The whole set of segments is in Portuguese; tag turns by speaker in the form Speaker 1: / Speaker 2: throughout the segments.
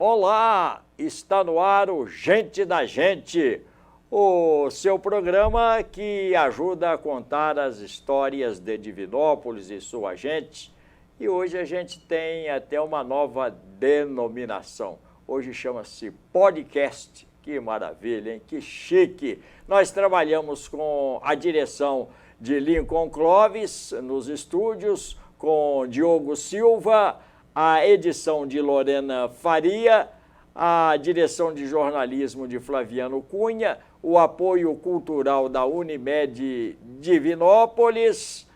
Speaker 1: Olá, está no ar o Gente da Gente, o seu programa que ajuda a contar as histórias de Divinópolis e sua gente. E hoje a gente tem até uma nova denominação. Hoje chama-se podcast. Que maravilha, hein? Que chique! Nós trabalhamos com a direção de Lincoln Clóvis nos estúdios, com Diogo Silva, a edição de Lorena Faria, a direção de jornalismo de Flaviano Cunha, o apoio cultural da Unimed Divinópolis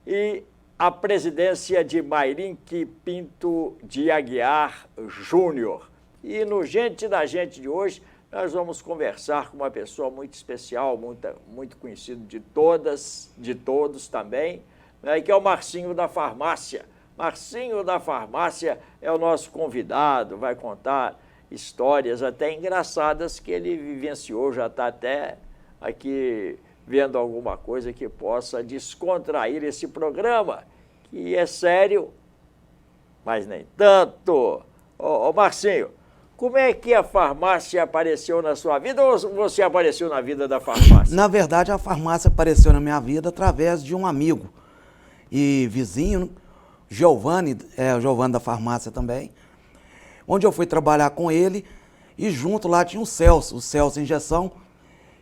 Speaker 1: e a presidência de Mairink Pinto de Aguiar Júnior. E no Gente da Gente de hoje, nós vamos conversar com uma pessoa muito especial, muito conhecido de todas, de todos também, né, que é o Marcinho da Farmácia. Marcinho da Farmácia é o nosso convidado, vai contar histórias até engraçadas que ele vivenciou, já está até aqui vendo alguma coisa que possa descontrair esse programa, que é sério, mas nem tanto. Ô Marcinho, como é que a farmácia apareceu na sua vida ou você apareceu na vida da farmácia?
Speaker 2: Na verdade, a farmácia apareceu na minha vida através de um amigo e vizinho, Giovanni, o Giovanni da farmácia também, onde eu fui trabalhar com ele e junto lá tinha o Celso Injeção,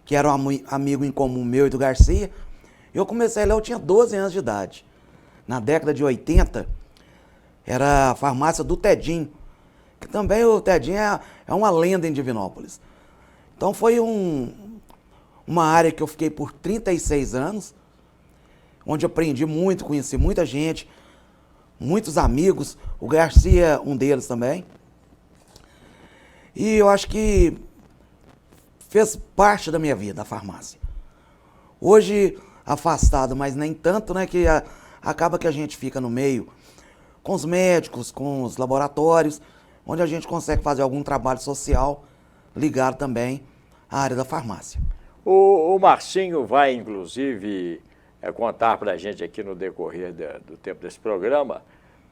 Speaker 2: que era um amigo em comum meu e do Garcia. Eu comecei lá, eu tinha 12 anos de idade. Na década de 80, era a farmácia do Tedinho, que também o Tedinho é uma lenda em Divinópolis. Então foi uma área que eu fiquei por 36 anos, onde eu aprendi muito, conheci muita gente, muitos amigos, o Garcia, um deles também. E eu acho que fez parte da minha vida a farmácia. Hoje, afastado, mas nem tanto, né, que acaba que a gente fica no meio com os médicos, com os laboratórios, onde a gente consegue fazer algum trabalho social ligado também à área da farmácia.
Speaker 1: O Marcinho vai, inclusive, contar para a gente aqui no decorrer do tempo desse programa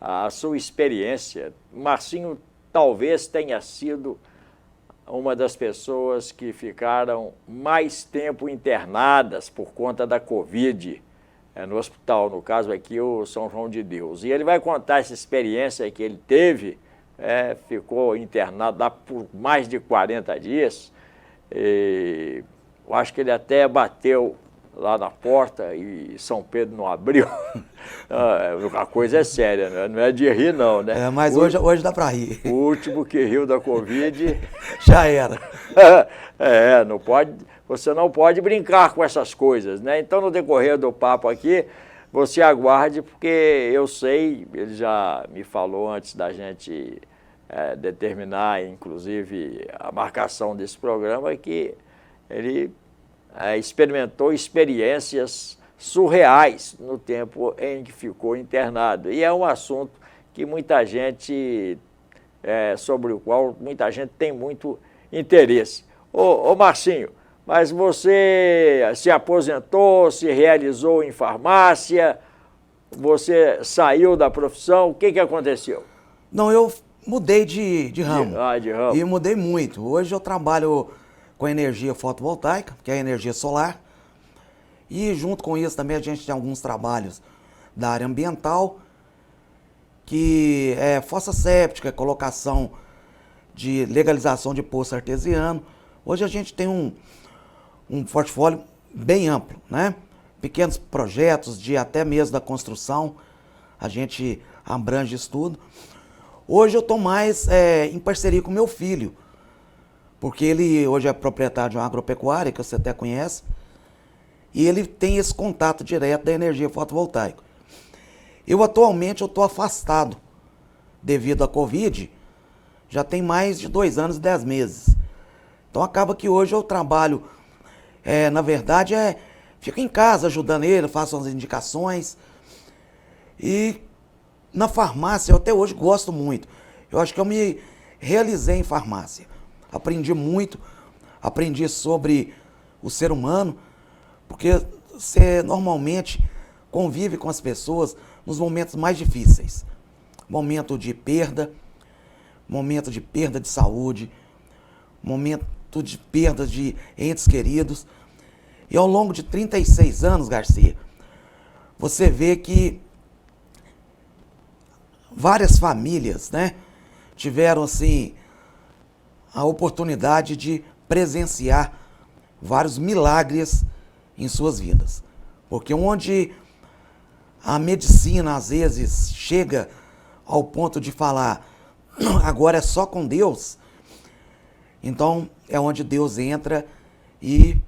Speaker 1: a sua experiência. Marcinho talvez tenha sido uma das pessoas que ficaram mais tempo internadas por conta da Covid no hospital, no caso aqui o São João de Deus. E ele vai contar essa experiência que ele teve, ficou internado lá por mais de 40 dias. E eu acho que ele até bateu lá na porta e São Pedro não abriu. A coisa é séria, né? Não é de rir não, né?
Speaker 2: Mas hoje dá para rir.
Speaker 1: O último que riu da Covid...
Speaker 2: Já era.
Speaker 1: Você não pode brincar com essas coisas, né? Então, no decorrer do papo aqui, você aguarde, porque eu sei, ele já me falou antes da gente determinar, inclusive, a marcação desse programa, que ele experimentou experiências surreais no tempo em que ficou internado. E é um assunto que muita gente, sobre o qual muita gente tem muito interesse. Ô Marcinho, mas você se aposentou, se realizou em farmácia, você saiu da profissão, o que aconteceu?
Speaker 2: Não, eu mudei de ramo.
Speaker 1: De ramo.
Speaker 2: E mudei muito. Hoje eu trabalho com energia fotovoltaica, que é a energia solar. E junto com isso também a gente tem alguns trabalhos da área ambiental, que é fossa séptica, colocação de legalização de poço artesiano. Hoje a gente tem um portfólio bem amplo, né? Pequenos projetos de até mesmo da construção, a gente abrange isso tudo. Hoje eu estou mais em parceria com meu filho, porque ele hoje é proprietário de uma agropecuária, que você até conhece, e ele tem esse contato direto da energia fotovoltaica. Atualmente eu estou afastado devido à Covid, já tem mais de 2 anos e 10 meses. Então acaba que hoje eu trabalho, na verdade, fico em casa ajudando ele, faço as indicações. E na farmácia eu até hoje gosto muito. Eu acho que eu me realizei em farmácia. Aprendi muito, aprendi sobre o ser humano, porque você normalmente convive com as pessoas nos momentos mais difíceis. Momento de perda, momento de perda de saúde, momento de perda de entes queridos. E ao longo de 36 anos, Garcia, você vê que várias famílias, né, tiveram assim a oportunidade de presenciar vários milagres em suas vidas. Porque onde a medicina às vezes chega ao ponto de falar agora é só com Deus, então é onde Deus entra e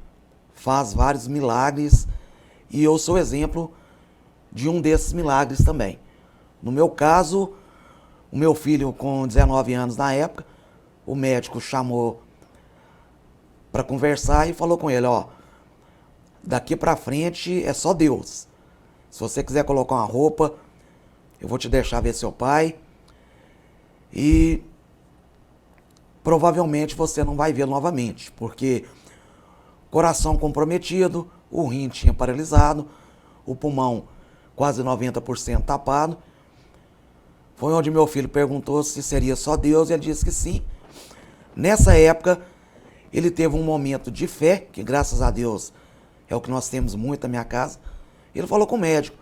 Speaker 2: faz vários milagres, e eu sou exemplo de um desses milagres também. No meu caso, o meu filho com 19 anos na época, o médico chamou para conversar e falou com ele, ó, daqui para frente é só Deus. Se você quiser colocar uma roupa, eu vou te deixar ver seu pai e provavelmente você não vai ver novamente, porque coração comprometido, o rim tinha paralisado, o pulmão quase 90% tapado. Foi onde meu filho perguntou se seria só Deus e ele disse que sim. Nessa época, ele teve um momento de fé, que graças a Deus é o que nós temos muito na minha casa. Ele falou com o médico,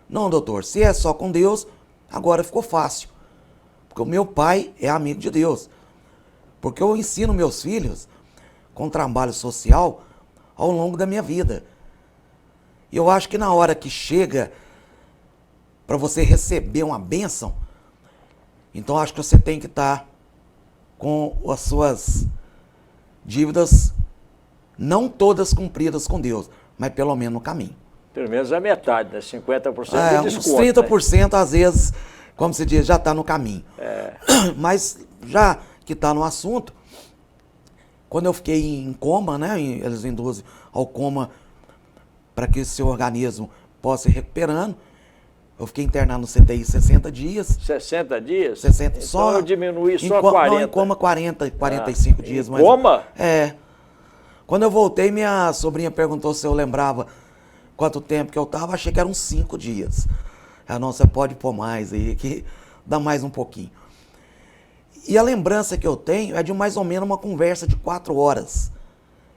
Speaker 2: não, doutor, se é só com Deus, agora ficou fácil. Porque o meu pai é amigo de Deus. Porque eu ensino meus filhos com trabalho social ao longo da minha vida. E eu acho que na hora que chega para você receber uma bênção, então acho que você tem que estar com as suas dívidas não todas cumpridas com Deus, mas pelo menos no caminho.
Speaker 1: Pelo menos a metade, né? 50%
Speaker 2: É,
Speaker 1: de
Speaker 2: uns
Speaker 1: desconto.
Speaker 2: 30% às vezes, como se diz, já está no caminho.
Speaker 1: É.
Speaker 2: Mas já que está no assunto, quando eu fiquei em coma, né, eles induzem ao coma para que o seu organismo possa ir recuperando, eu fiquei internado no CTI 60 dias.
Speaker 1: 60 dias?
Speaker 2: 60,
Speaker 1: então
Speaker 2: só,
Speaker 1: eu diminuí só 40.
Speaker 2: Não, em coma 40, 45 dias.
Speaker 1: Em
Speaker 2: Mas,
Speaker 1: coma?
Speaker 2: É. Quando eu voltei, minha sobrinha perguntou se eu lembrava quanto tempo que eu estava, achei que eram 5 dias. Ela, não, você pode pôr mais aí, que dá mais um pouquinho. E a lembrança que eu tenho é de mais ou menos uma conversa de 4 horas,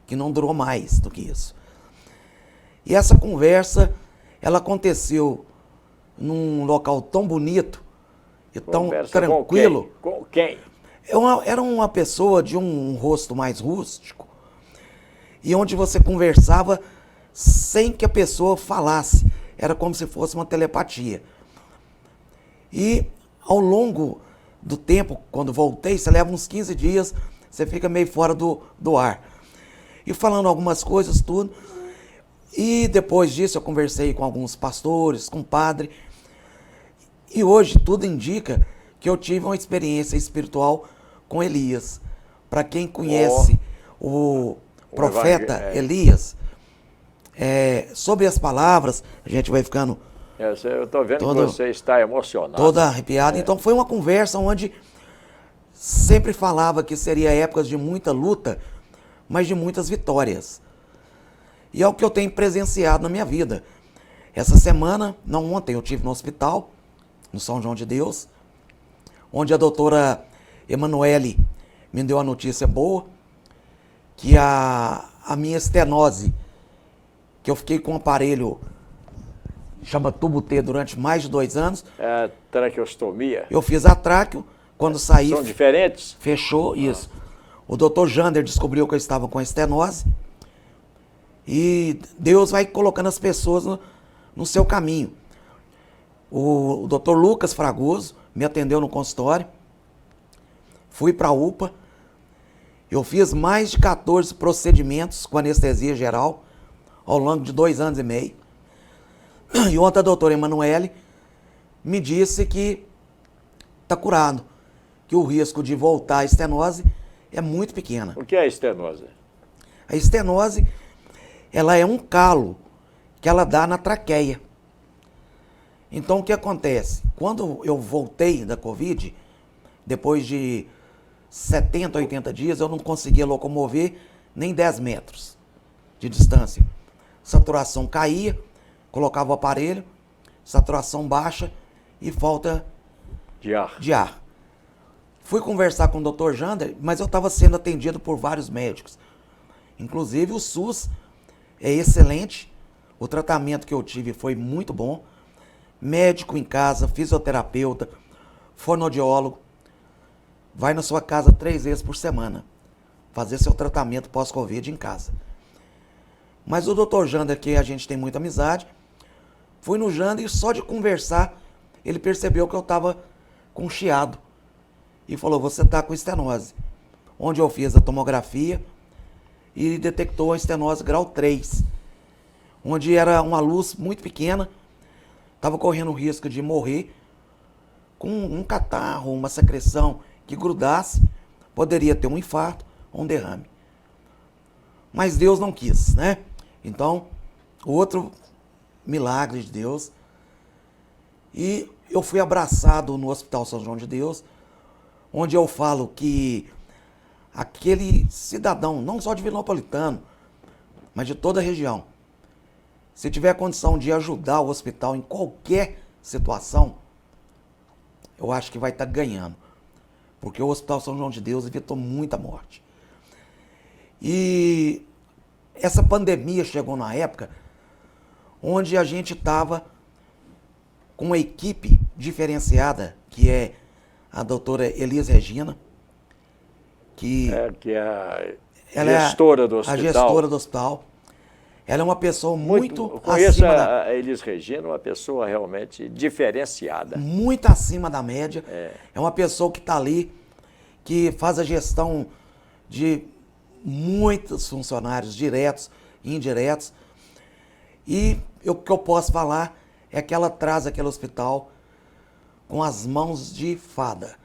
Speaker 2: que não durou mais do que isso. E essa conversa, ela aconteceu num local tão bonito e tão tranquilo.
Speaker 1: Com quem?
Speaker 2: Era uma pessoa de um rosto mais rústico e onde você conversava sem que a pessoa falasse. Era como se fosse uma telepatia. E ao longo do tempo, quando voltei, você leva uns 15 dias, você fica meio fora do ar. E falando algumas coisas, tudo. E depois disso eu conversei com alguns pastores, com padre. E hoje tudo indica que eu tive uma experiência espiritual com Elias. Para quem conhece o profeta Elias, sobre as palavras, a gente vai ficando...
Speaker 1: Eu estou vendo que você está emocionado.
Speaker 2: Toda arrepiada. Então foi uma conversa onde sempre falava que seria épocas de muita luta, mas de muitas vitórias. E é o que eu tenho presenciado na minha vida. Essa semana, não ontem, eu estive no hospital, no São João de Deus, onde a doutora Emanuele me deu a notícia boa, que a minha estenose, que eu fiquei com um aparelho, chama tubo T, durante mais de 2 anos.
Speaker 1: É traqueostomia?
Speaker 2: Eu fiz a tráqueo, quando saí...
Speaker 1: São diferentes?
Speaker 2: Fechou, isso. O doutor Jander descobriu que eu estava com estenose, e Deus vai colocando as pessoas no seu caminho. O doutor Lucas Fragoso me atendeu no consultório, fui para a UPA, eu fiz mais de 14 procedimentos com anestesia geral ao longo de 2 anos e meio. E ontem a doutora Emanuele me disse que está curado, que o risco de voltar à estenose é muito pequena.
Speaker 1: O que é a estenose?
Speaker 2: A estenose, ela é um calo que ela dá na traqueia. Então o que acontece? Quando eu voltei da Covid, depois de 70, 80 dias, eu não conseguia locomover nem 10 metros de distância. Saturação caía, colocava o aparelho, saturação baixa e falta
Speaker 1: de ar.
Speaker 2: de ar. Fui conversar com o Dr. Jander, mas eu estava sendo atendido por vários médicos. Inclusive o SUS é excelente, o tratamento que eu tive foi muito bom. Médico em casa, fisioterapeuta, fonoaudiólogo. Vai na sua casa 3 vezes por semana fazer seu tratamento pós-Covid em casa. Mas o Dr. Jander, que a gente tem muita amizade, fui no Jander e só de conversar, ele percebeu que eu estava com chiado. E falou, você está com estenose. Onde eu fiz a tomografia e detectou a estenose grau 3. Onde era uma luz muito pequena, estava correndo o risco de morrer com um catarro, uma secreção que grudasse, poderia ter um infarto ou um derrame. Mas Deus não quis, né? Então, outro milagre de Deus. E eu fui abraçado no Hospital São João de Deus, onde eu falo que aquele cidadão, não só de Vinopolitano, mas de toda a região, se tiver condição de ajudar o hospital em qualquer situação, eu acho que vai estar ganhando. Porque o Hospital São João de Deus evitou muita morte. E essa pandemia chegou na época onde a gente estava com uma equipe diferenciada, que é a doutora Elis Regina, que
Speaker 1: é a gestora do hospital.
Speaker 2: A gestora do hospital. Ela é uma pessoa muito
Speaker 1: conheço
Speaker 2: acima
Speaker 1: a Elis Regina, uma pessoa realmente diferenciada.
Speaker 2: Muito acima da média. É uma pessoa que está ali, que faz a gestão de muitos funcionários diretos e indiretos. E o que eu posso falar é que ela traz aquele hospital com as mãos de fada.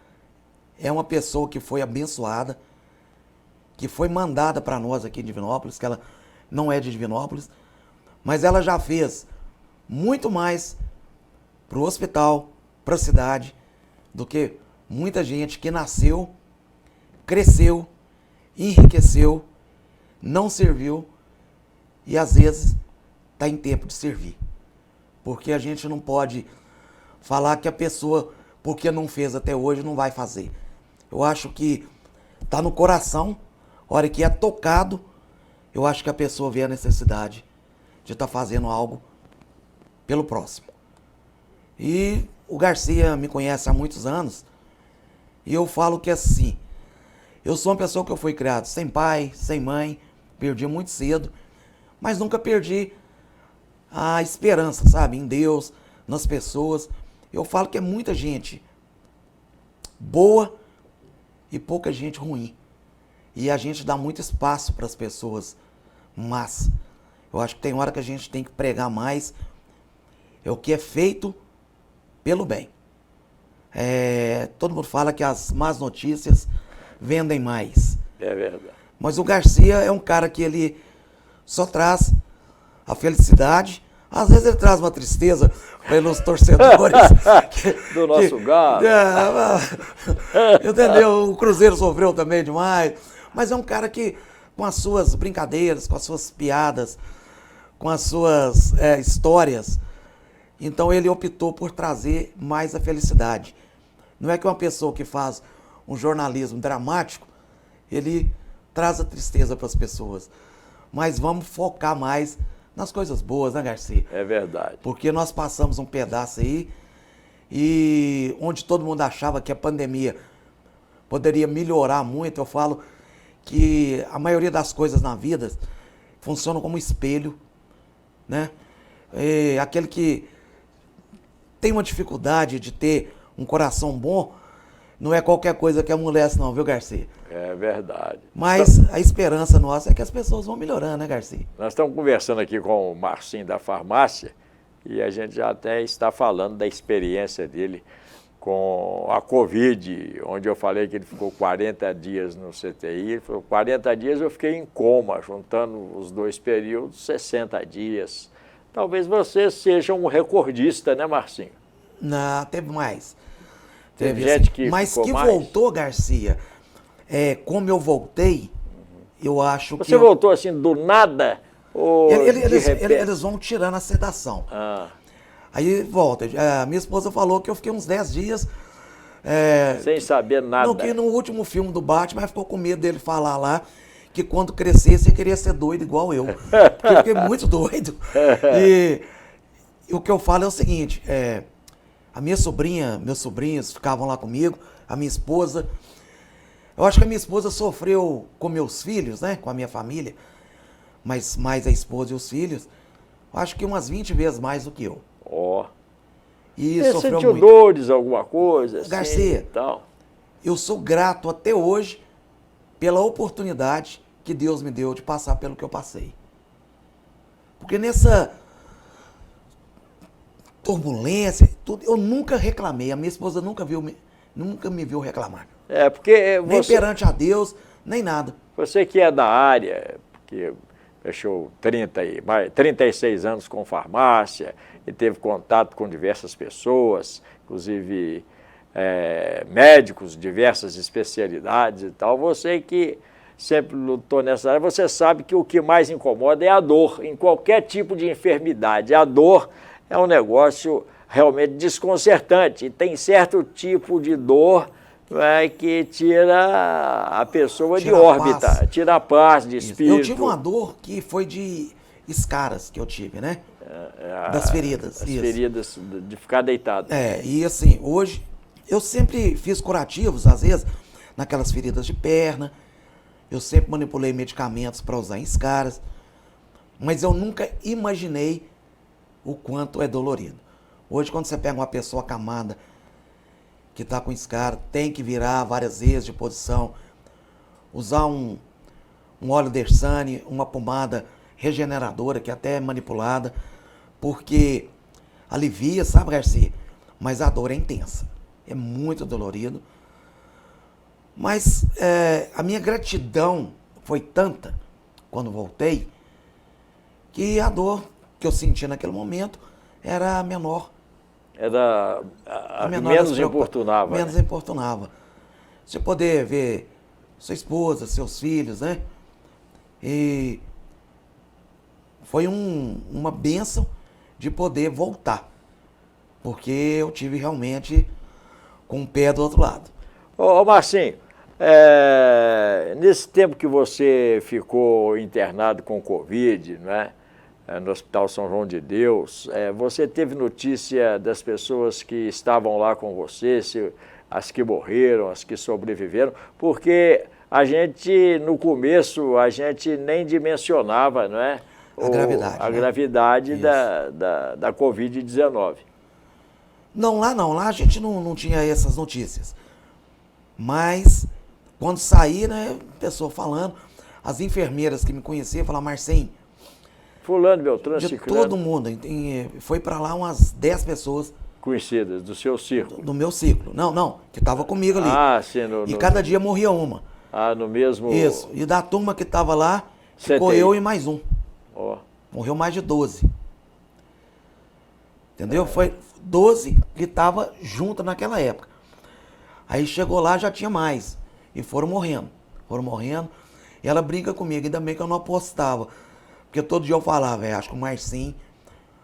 Speaker 2: É uma pessoa que foi abençoada, que foi mandada para nós aqui em Divinópolis, que ela não é de Divinópolis, mas ela já fez muito mais para o hospital, para a cidade, do que muita gente que nasceu, cresceu, enriqueceu, não serviu e às vezes está em tempo de servir. Porque a gente não pode falar que a pessoa, porque não fez até hoje, não vai fazer. Eu acho que está no coração, a hora que é tocado, eu acho que a pessoa vê a necessidade de estar fazendo algo pelo próximo. E o Garcia me conhece há muitos anos, e eu falo que assim, eu sou uma pessoa que eu fui criado sem pai, sem mãe, perdi muito cedo, mas nunca perdi a esperança, sabe, em Deus, nas pessoas. Eu falo que é muita gente boa e pouca gente ruim. E a gente dá muito espaço para as pessoas, mas eu acho que tem hora que a gente tem que pregar mais é o que é feito pelo bem. Todo mundo fala que as más notícias vendem mais.
Speaker 1: É verdade.
Speaker 2: Mas o Garcia é um cara que ele só traz a felicidade. Às vezes ele traz uma tristeza pelos torcedores.
Speaker 1: Do nosso galo.
Speaker 2: Entendeu? O Cruzeiro sofreu também demais. Mas é um cara que, com as suas brincadeiras, com as suas piadas, com as suas histórias, então ele optou por trazer mais a felicidade. Não é que uma pessoa que faz um jornalismo dramático, ele traz a tristeza para as pessoas. Mas vamos focar mais nas coisas boas, né, Garcia?
Speaker 1: É verdade.
Speaker 2: Porque nós passamos um pedaço aí, e onde todo mundo achava que a pandemia poderia melhorar muito, eu falo que a maioria das coisas na vida funcionam como espelho, né? Aquele que tem uma dificuldade de ter um coração bom, não é qualquer coisa que amolece não, viu, Garcia?
Speaker 1: É verdade.
Speaker 2: Mas a esperança nossa é que as pessoas vão melhorando, né, Garcia?
Speaker 1: Nós estamos conversando aqui com o Marcinho da farmácia e a gente já até está falando da experiência dele com a Covid, onde eu falei que ele ficou 40 dias no CTI. Ele falou, 40 dias eu fiquei em coma, juntando os dois períodos, 60 dias. Talvez você seja um recordista, né, Marcinho?
Speaker 2: Não, teve mais.
Speaker 1: Teve gente que
Speaker 2: mas
Speaker 1: ficou
Speaker 2: que
Speaker 1: mais.
Speaker 2: voltou, Garcia, como eu voltei, eu acho que...
Speaker 1: Você voltou assim do nada? Ou
Speaker 2: eles vão tirando a sedação.
Speaker 1: Ah.
Speaker 2: Aí volta. Minha esposa falou que eu fiquei uns 10 dias
Speaker 1: Sem saber nada.
Speaker 2: Não, que no último filme do Batman ficou com medo dele falar lá que quando crescesse ele queria ser doido igual eu. Porque eu fiquei muito doido. E o que eu falo é o seguinte, a minha sobrinha, meus sobrinhos ficavam lá comigo, a minha esposa. Eu acho que a minha esposa sofreu com meus filhos, né? Com a minha família, mas mais a esposa e os filhos, eu acho que umas 20 vezes mais do que eu.
Speaker 1: Ó.
Speaker 2: E
Speaker 1: Você
Speaker 2: sofreu
Speaker 1: sentiu
Speaker 2: muito.
Speaker 1: dores, alguma coisa assim
Speaker 2: Garcia,
Speaker 1: e tal?
Speaker 2: Eu sou grato até hoje pela oportunidade que Deus me deu de passar pelo que eu passei. Porque nessa turbulência, tudo, eu nunca reclamei. A minha esposa nunca me viu reclamar.
Speaker 1: Porque
Speaker 2: Nem
Speaker 1: você,
Speaker 2: perante a Deus, nem nada.
Speaker 1: você que é da área, que fechou 36 anos com farmácia e teve contato com diversas pessoas, inclusive médicos de diversas especialidades e tal, você que sempre lutou nessa área, você sabe que o que mais incomoda é a dor, em qualquer tipo de enfermidade. A dor é um negócio realmente desconcertante, e tem certo tipo de dor que tira a pessoa de órbita, tira a paz de espírito.
Speaker 2: Eu tive uma dor que foi de escaras que eu tive, né? Das feridas.
Speaker 1: As feridas de ficar deitado.
Speaker 2: E assim, hoje, eu sempre fiz curativos, às vezes, naquelas feridas de perna. Eu sempre manipulei medicamentos para usar em escaras. Mas eu nunca imaginei o quanto é dolorido. Hoje, quando você pega uma pessoa acamada, que está com escara, tem que virar várias vezes de posição, usar um óleo Dersane, uma pomada regeneradora, que até é manipulada, porque alivia, sabe, Garcia? Mas a dor é intensa, é muito dolorido. Mas a minha gratidão foi tanta, quando voltei, que a dor que eu senti naquele momento era menor.
Speaker 1: Era menos importunava.
Speaker 2: Menos importunava. Você poder ver sua esposa, seus filhos, né? E foi uma bênção de poder voltar. Porque eu tive realmente com o pé do outro lado.
Speaker 1: Ô Marcinho, nesse tempo que você ficou internado com Covid, não é? No Hospital São João de Deus, você teve notícia das pessoas que estavam lá com você, as que morreram, as que sobreviveram, porque a gente, no começo, a gente nem dimensionava, não é? A gravidade da Covid-19.
Speaker 2: Não, lá a gente não tinha essas notícias. Mas, quando saí, né, pessoa falando, as enfermeiras que me conheciam falaram, Marcinho,
Speaker 1: Fulano, Beltrano,
Speaker 2: de
Speaker 1: Ciclano.
Speaker 2: todo mundo. Foi para lá umas 10 pessoas.
Speaker 1: Conhecidas, do seu círculo.
Speaker 2: Do meu ciclo. Não, que estava comigo ali.
Speaker 1: Sim.
Speaker 2: E cada dia morria uma.
Speaker 1: No mesmo...
Speaker 2: Isso. E da turma que estava lá, ficou eu e mais um. Morreu mais de 12. Entendeu? Foi 12 que estavam junto naquela época. Aí chegou lá, já tinha mais. E foram morrendo. E ela briga comigo, ainda bem que eu não apostava. Porque todo dia eu falava, acho que o Marcinho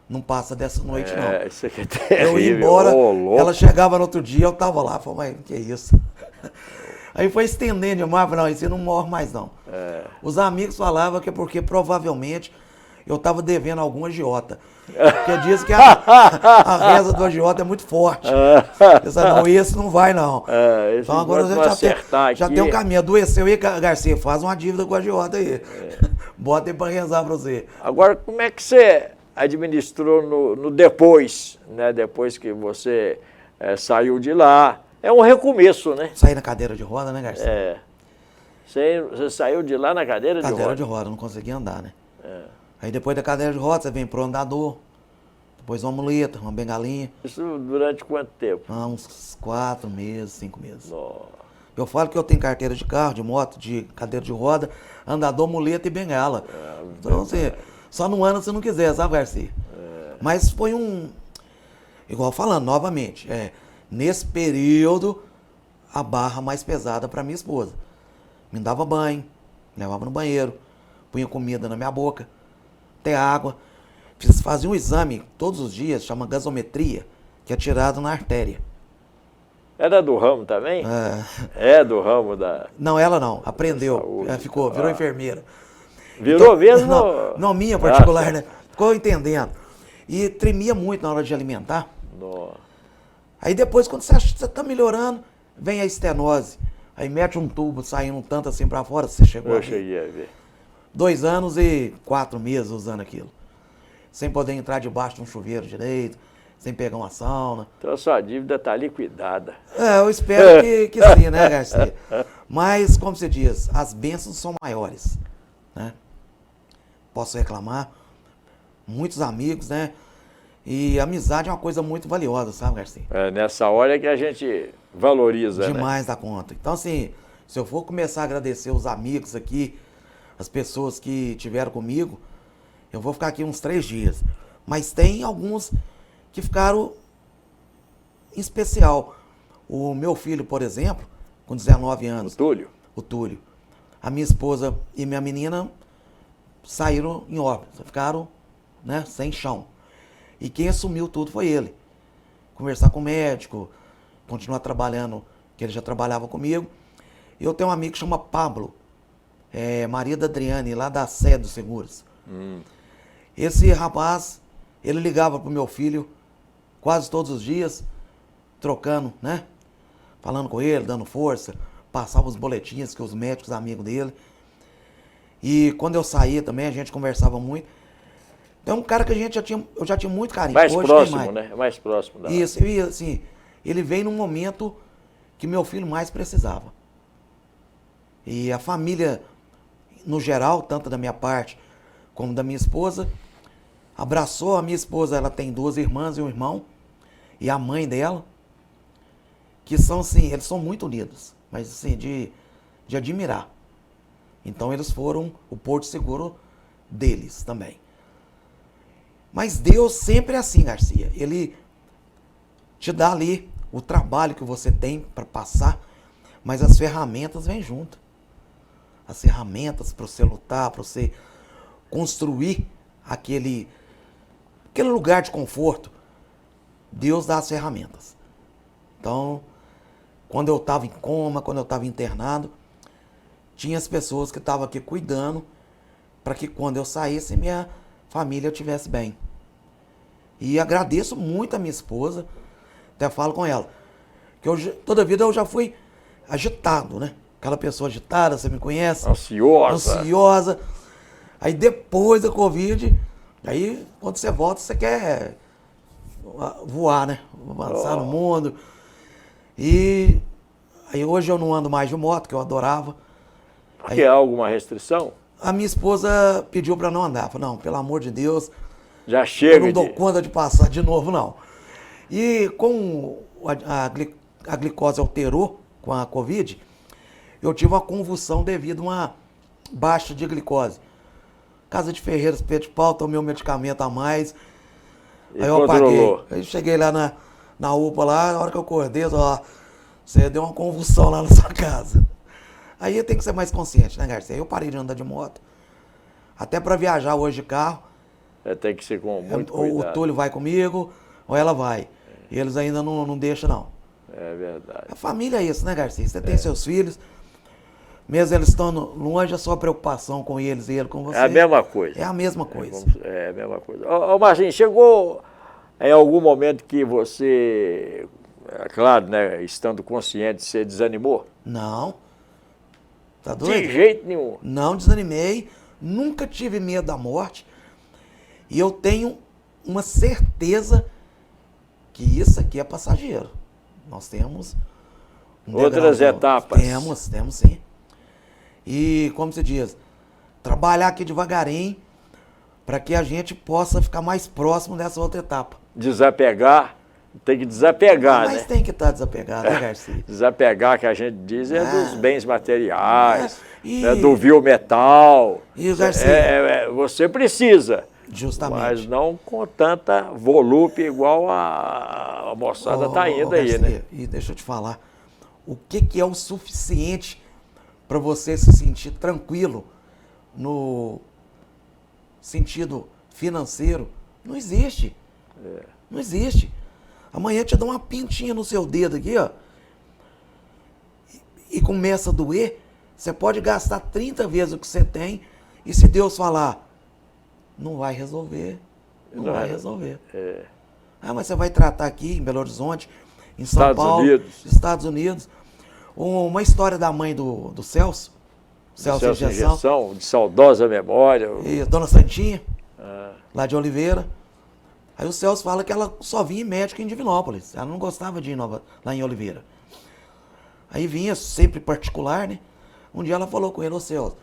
Speaker 2: não passa dessa noite, não.
Speaker 1: Isso aqui é terrível.
Speaker 2: Eu ia embora, ela chegava no outro dia, eu tava lá, falei, mas que isso? Aí foi estendendo demais, falei, não, isso não morre mais não. Os amigos falavam que é porque provavelmente eu tava devendo algum agiota. Porque diz que a reza do agiota é muito forte. Não, esse não vai não.
Speaker 1: Então agora
Speaker 2: já tem um caminho. Adoeceu aí, Garcia, faz uma dívida com o agiota aí. Bota aí pra rezar pra você.
Speaker 1: Agora, como é que você administrou no depois, né? Depois que você saiu de lá? É um recomeço, né?
Speaker 2: Saí na cadeira de roda, né, Garcia?
Speaker 1: Você saiu de lá na cadeira de roda?
Speaker 2: Cadeira de roda, não conseguia andar, né? Aí depois da cadeira de roda, você vem pro andador, depois uma muleta, uma bengalinha.
Speaker 1: Isso durante quanto tempo?
Speaker 2: Uns 4 meses, 5 meses.
Speaker 1: Nossa.
Speaker 2: Eu falo que eu tenho carteira de carro, de moto, de cadeira de roda, andador, muleta e bengala. Então, você só não anda se não quiser, sabe, Garcia? Mas foi igual falando, novamente, nesse período, a barra mais pesada para minha esposa. Me dava banho, me levava no banheiro, punha comida na minha boca, até água. Fazia um exame todos os dias, chama gasometria, que é tirado na artéria.
Speaker 1: Era do ramo também? É do ramo da...
Speaker 2: Não, ela não. Aprendeu.
Speaker 1: Saúde.
Speaker 2: Ela virou enfermeira.
Speaker 1: Virou
Speaker 2: Então,
Speaker 1: mesmo?
Speaker 2: Não minha particular,
Speaker 1: Nossa.
Speaker 2: né? Ficou entendendo. E tremia muito na hora de alimentar.
Speaker 1: Nossa.
Speaker 2: Aí depois, quando você acha que você tá melhorando, vem a estenose. Aí mete um tubo saindo um tanto assim pra fora, você chegou a
Speaker 1: Eu
Speaker 2: ver.
Speaker 1: cheguei a ver.
Speaker 2: 2 anos e 4 meses usando aquilo. Sem poder entrar debaixo de um chuveiro direito, sem pegar uma sauna.
Speaker 1: Então a sua dívida está liquidada.
Speaker 2: Eu espero que sim, né, Garcia? Mas, como você diz, as bênçãos são maiores, né? Posso reclamar. Muitos amigos, né? E amizade é uma coisa muito valiosa, sabe, Garcia?
Speaker 1: É nessa hora que a gente valoriza,
Speaker 2: Demais da conta. Então, assim, se eu for começar a agradecer os amigos aqui, as pessoas que tiveram comigo, eu vou ficar aqui uns 3 dias. Mas tem alguns que ficaram em especial. O meu filho, por exemplo, com 19 anos. O Túlio. A minha esposa e minha menina saíram em óbito, ficaram, né, sem chão. E quem assumiu tudo foi ele. Conversar com o médico, continuar trabalhando, que ele já trabalhava comigo. E eu tenho um amigo que chama Pablo, Maria da Adriane, lá da sede dos seguros. Esse rapaz, ele ligava pro meu filho quase todos os dias, trocando, né? Falando com ele, dando força, passava os boletins que os médicos amigos dele. E quando eu saía também, a gente conversava muito. Então, um cara que eu já tinha muito carinho.
Speaker 1: Mais
Speaker 2: hoje
Speaker 1: próximo,
Speaker 2: tem mais.
Speaker 1: né? Mais próximo. Da...
Speaker 2: Isso, e assim, ele veio num momento que meu filho mais precisava. E a família, no geral, tanto da minha parte como da minha esposa, abraçou a minha esposa. Ela tem 2 irmãs e um irmão. E a mãe dela, que são assim, eles são muito unidos, mas assim, de admirar. Então eles foram o porto seguro deles também. Mas Deus sempre é assim, Garcia. Ele te dá ali o trabalho que você tem para passar, mas as ferramentas vêm junto. As ferramentas para você lutar, para você construir aquele lugar de conforto. Deus dá as ferramentas. Então, quando eu estava em coma, quando eu estava internado, tinha as pessoas que estavam aqui cuidando para que quando eu saísse, minha família estivesse bem. E agradeço muito a minha esposa, até falo com ela, que toda a vida eu já fui agitado, né? Aquela pessoa agitada, você me conhece? Ansiosa. Aí depois da Covid, aí quando você volta, você quer voar, né? Avançar no mundo. E aí hoje eu não ando mais de moto, que eu adorava.
Speaker 1: Porque há alguma restrição?
Speaker 2: A minha esposa pediu para não andar. Falei, não, pelo amor de Deus,
Speaker 1: já chega.
Speaker 2: Eu não dou conta de passar de novo, não. E com a glicose alterou com a Covid, eu tive uma convulsão devido a uma baixa de glicose. Casa de Ferreira, espeto de pau, tomei um medicamento a mais.
Speaker 1: E
Speaker 2: aí eu apaguei. Aí cheguei lá na UPA, lá, na hora que eu acordei, você deu uma convulsão lá na sua casa. Aí tem que ser mais consciente, né, Garcia? Eu parei de andar de moto. Até para viajar hoje de carro.
Speaker 1: Tem que ser com muito cuidado.
Speaker 2: Ou o Túlio vai comigo, ou ela vai. E eles ainda não deixam, não.
Speaker 1: É verdade.
Speaker 2: A família é isso, né, Garcia? Você tem seus filhos, mesmo eles estão longe, a sua preocupação com eles e ele com você.
Speaker 1: É a mesma coisa.
Speaker 2: É a mesma coisa.
Speaker 1: É a mesma coisa. Ô Marcinho, chegou em algum momento que você, claro, né, estando consciente, você desanimou?
Speaker 2: Não. Tá doido?
Speaker 1: De jeito nenhum.
Speaker 2: Não desanimei, nunca tive medo da morte. E eu tenho uma certeza que isso aqui é passageiro. Nós temos
Speaker 1: outras etapas.
Speaker 2: Temos sim. E, como se diz, trabalhar aqui devagarinho para que a gente possa ficar mais próximo dessa outra etapa.
Speaker 1: Desapegar, tem que desapegar,
Speaker 2: Mas
Speaker 1: né?
Speaker 2: tem que estar desapegado, né, Garcia?
Speaker 1: Desapegar, que a gente diz, dos bens materiais,
Speaker 2: e
Speaker 1: do vil metal.
Speaker 2: E, Garcia,
Speaker 1: você precisa.
Speaker 2: Justamente.
Speaker 1: Mas não com tanta volúpia igual a moçada está indo aí,
Speaker 2: Garcia,
Speaker 1: né?
Speaker 2: E deixa eu te falar, o que é o suficiente para você se sentir tranquilo no sentido financeiro? Não existe. Não existe. Amanhã te dá uma pintinha no seu dedo aqui, ó. e começa a doer, você pode gastar 30 vezes o que você tem, e se Deus falar, não vai resolver, não vai resolver. Ah, mas você vai tratar aqui em Belo Horizonte, em São Paulo, Estados Unidos. Uma história da mãe do Celso, Celso
Speaker 1: Injeção, de saudosa memória.
Speaker 2: E Dona Santinha, lá de Oliveira. Aí o Celso fala que ela só vinha em médico em Divinópolis, ela não gostava de ir lá em Oliveira. Aí vinha sempre particular, né? Um dia ela falou com ele, ô Celso,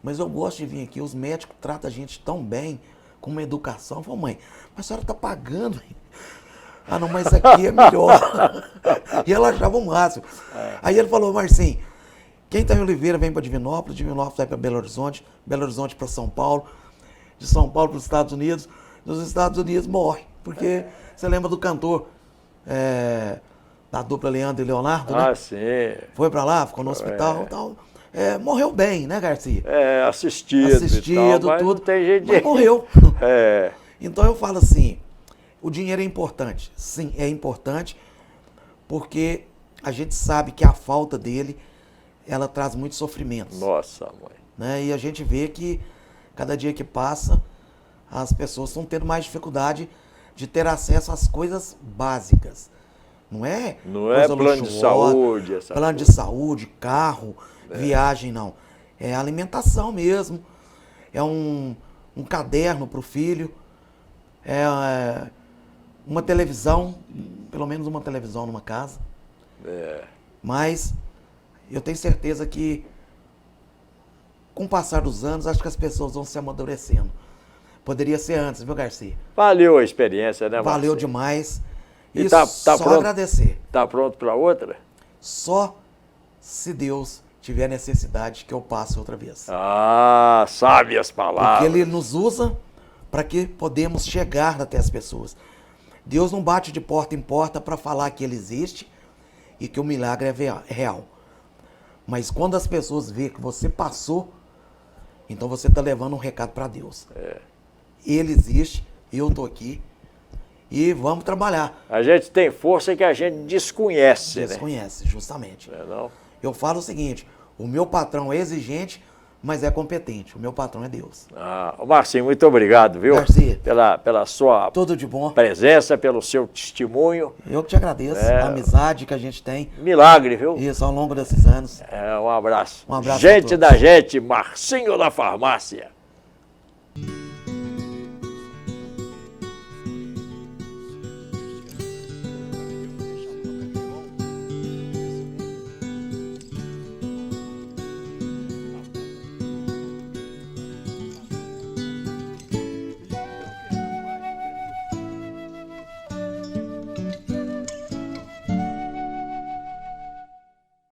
Speaker 2: mas eu gosto de vir aqui, os médicos tratam a gente tão bem, com uma educação. Eu falei, mãe, mas a senhora tá pagando, hein? Ah, não, mas aqui é melhor. E ela achava o máximo. Aí ele falou, Marcinho, quem está em Oliveira vem para Divinópolis, Divinópolis vai para Belo Horizonte para São Paulo, de São Paulo para os Estados Unidos, dos Estados Unidos morre. Porque você lembra do cantor da dupla Leandro e Leonardo, né?
Speaker 1: Ah, sim.
Speaker 2: Foi para lá, ficou no hospital e tal. Morreu bem, né, Garcia?
Speaker 1: Assistido e tal,
Speaker 2: tudo.
Speaker 1: Não tem jeito
Speaker 2: mas morreu.
Speaker 1: É.
Speaker 2: Então eu falo assim, o dinheiro é importante. Sim, é importante, porque a gente sabe que a falta dele, ela traz muitos sofrimentos.
Speaker 1: Nossa, mãe.
Speaker 2: Né? E a gente vê que, cada dia que passa, as pessoas estão tendo mais dificuldade de ter acesso às coisas básicas. Não é
Speaker 1: plano de saúde,
Speaker 2: plano de saúde, carro, viagem, não. É alimentação mesmo. É um caderno para o filho. É uma televisão, pelo menos uma televisão numa casa. Mas eu tenho certeza que, com o passar dos anos, acho que as pessoas vão se amadurecendo. Poderia ser antes, viu, Garcia?
Speaker 1: Valeu a experiência, né, Marcinho?
Speaker 2: Valeu demais.
Speaker 1: E
Speaker 2: só pronto, agradecer.
Speaker 1: Tá pronto para outra?
Speaker 2: Só se Deus tiver necessidade que eu passe outra vez.
Speaker 1: Ah, sabe as palavras.
Speaker 2: Porque Ele nos usa para que podemos chegar até as pessoas. Deus não bate de porta em porta para falar que Ele existe e que o milagre é real. Mas quando as pessoas veem que você passou, então você está levando um recado para Deus. Ele existe, eu estou aqui e vamos trabalhar.
Speaker 1: A gente tem força que a gente desconhece,
Speaker 2: Desconhece, justamente.
Speaker 1: Não?
Speaker 2: Eu falo o seguinte, o meu patrão é exigente, mas é competente. O meu patrão é Deus.
Speaker 1: Marcinho, muito obrigado, viu?
Speaker 2: Garcia,
Speaker 1: pela sua
Speaker 2: tudo de bom.
Speaker 1: Presença, pelo seu testemunho.
Speaker 2: Eu que te agradeço, a amizade que a gente tem.
Speaker 1: Milagre, viu?
Speaker 2: Isso, ao longo desses anos.
Speaker 1: Um abraço.
Speaker 2: Um abraço.
Speaker 1: Gente da gente, Marcinho da Farmácia.